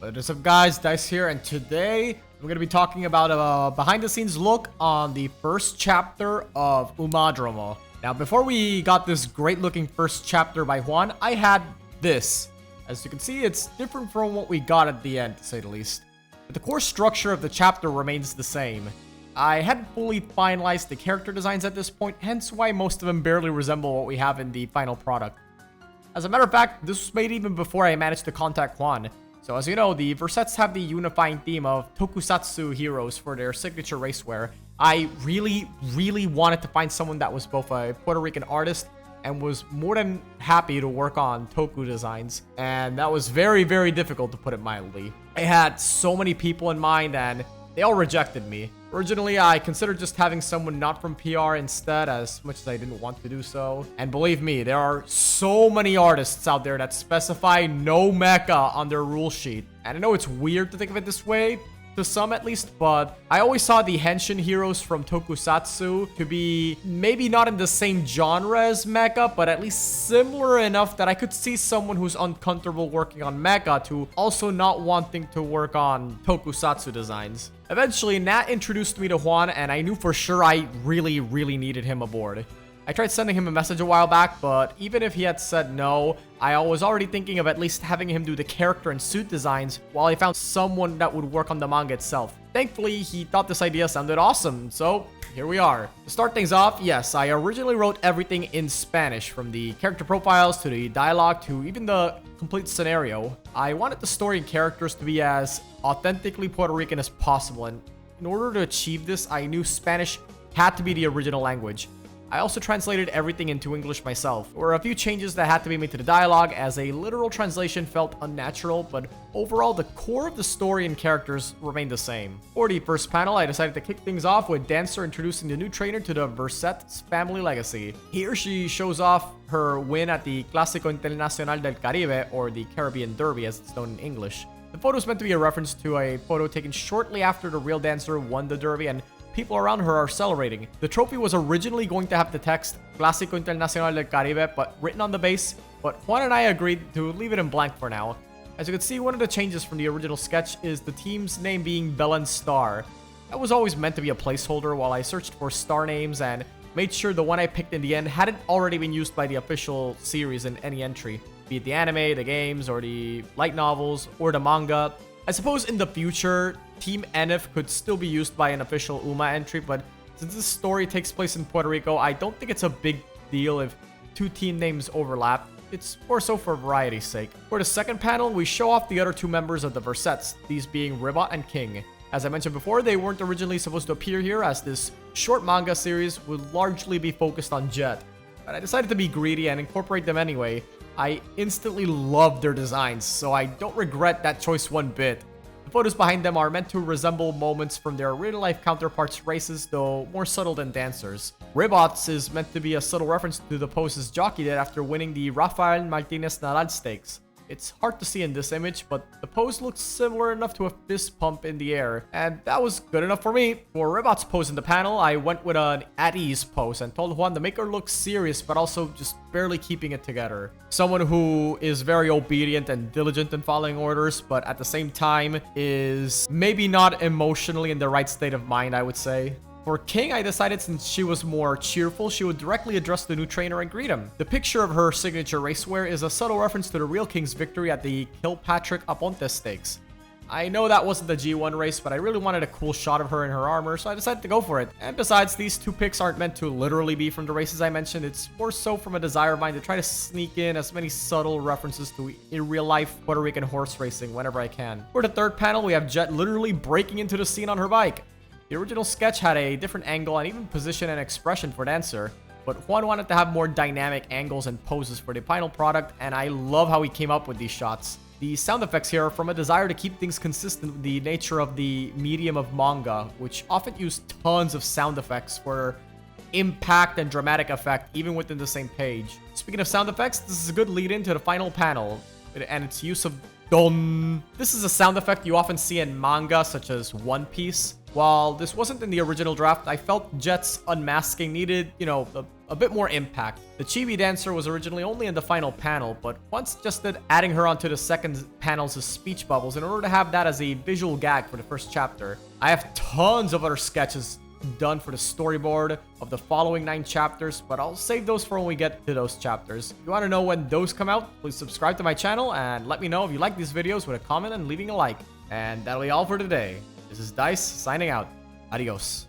What is up, guys? Dice here, and today I'm going to be talking about a behind-the-scenes look on the first chapter of Umádromo. Now, before we got this great-looking first chapter by Juan, I had this. As you can see, it's different from what we got at the end, to say the least. But the core structure of the chapter remains the same. I hadn't fully finalized the character designs at this point, hence why most of them barely resemble what we have in the final product. As a matter of fact, this was made even before I managed to contact Juan. So as you know, the Versets have the unifying theme of tokusatsu heroes for their signature racewear. I really wanted to find someone that was both a Puerto Rican artist and was more than happy to work on toku designs. And that was very difficult, to put it mildly. I had so many people in mind and they all rejected me. Originally, I considered just having someone not from PR instead, as much as I didn't want to do so. And believe me, there are so many artists out there that specify no mecha on their rule sheet. And I know it's weird to think of it this way, to some at least, but I always saw the henshin heroes from tokusatsu to be maybe not in the same genre as mecha, but at least similar enough that I could see someone who's uncomfortable working on mecha to also not wanting to work on tokusatsu designs. Eventually, Nat introduced me to Juan, and I knew for sure I really needed him aboard. I tried sending him a message a while back, but even if he had said no, I was already thinking of at least having him do the character and suit designs while I found someone that would work on the manga itself. Thankfully, he thought this idea sounded awesome, so here we are. To start things off, yes, I originally wrote everything in Spanish, from the character profiles to the dialogue to even the complete scenario. I wanted the story and characters to be as authentically Puerto Rican as possible, and in order to achieve this, I knew Spanish had to be the original language. I also translated everything into English myself. There were a few changes that had to be made to the dialogue, as a literal translation felt unnatural, but overall the core of the story and characters remained the same. For the first panel, I decided to kick things off with Dancer introducing the new trainer to the Versets family legacy. Here she shows off her win at the Clásico Internacional del Caribe, or the Caribbean Derby as it's known in English. The photo is meant to be a reference to a photo taken shortly after the real Dancer won the Derby, and people around her are celebrating. The trophy was originally going to have the text Clásico Internacional del Caribe but written on the base, but Juan and I agreed to leave it in blank for now. As you can see, one of the changes from the original sketch is the team's name being Belen Star. That was always meant to be a placeholder while I searched for star names and made sure the one I picked in the end hadn't already been used by the official series in any entry, be it the anime, the games, or the light novels, or the manga. I suppose in the future, Team NF could still be used by an official UMA entry, but since this story takes place in Puerto Rico, I don't think it's a big deal if two team names overlap. It's more so for variety's sake. For the second panel, we show off the other two members of the Versets, these being Ribot and King. As I mentioned before, they weren't originally supposed to appear here, as this short manga series would largely be focused on Jet. But I decided to be greedy and incorporate them anyway. I instantly loved their designs, so I don't regret that choice one bit. The photos behind them are meant to resemble moments from their real-life counterparts' races, though more subtle than Dancers. Ribot's is meant to be a subtle reference to the poses Jockey did after winning the Rafael Martinez Nadal Stakes. It's hard to see in this image, but the pose looks similar enough to a fist pump in the air, and that was good enough for me. For Ribot's pose in the panel, I went with an at-ease pose and told Juan to make her look serious, but also just barely keeping it together. Someone who is very obedient and diligent in following orders, but at the same time is maybe not emotionally in the right state of mind, I would say. For King, I decided since she was more cheerful, she would directly address the new trainer and greet him. The picture of her signature racewear is a subtle reference to the real King's victory at the Kilpatrick Aponte Stakes. I know that wasn't the G1 race, but I really wanted a cool shot of her in her armor, so I decided to go for it. And besides, these two pics aren't meant to literally be from the races I mentioned. It's more so from a desire of mine to try to sneak in as many subtle references to in real-life Puerto Rican horse racing whenever I can. For the third panel, we have Jet literally breaking into the scene on her bike. The original sketch had a different angle and even position and expression for Dancer, but Juan wanted to have more dynamic angles and poses for the final product, and I love how he came up with these shots. The sound effects here are from a desire to keep things consistent with the nature of the medium of manga, which often use tons of sound effects for impact and dramatic effect even within the same page. Speaking of sound effects, this is a good lead-in to the final panel, and its use of Don. This is a sound effect you often see in manga such as One Piece. While this wasn't in the original draft, I felt Jet's unmasking needed, a a bit more impact. The chibi dancer was originally only in the final panel, but Juan suggested adding her onto the second panel's speech bubbles in order to have that as a visual gag for the first chapter. I have tons of other sketches done for the storyboard of the following 9 chapters, but I'll save those for when we get to those chapters. If you want to know when those come out, please subscribe to my channel and let me know if you like these videos with a comment and leaving a like. And that'll be all for today. This is Dice signing out. Adios.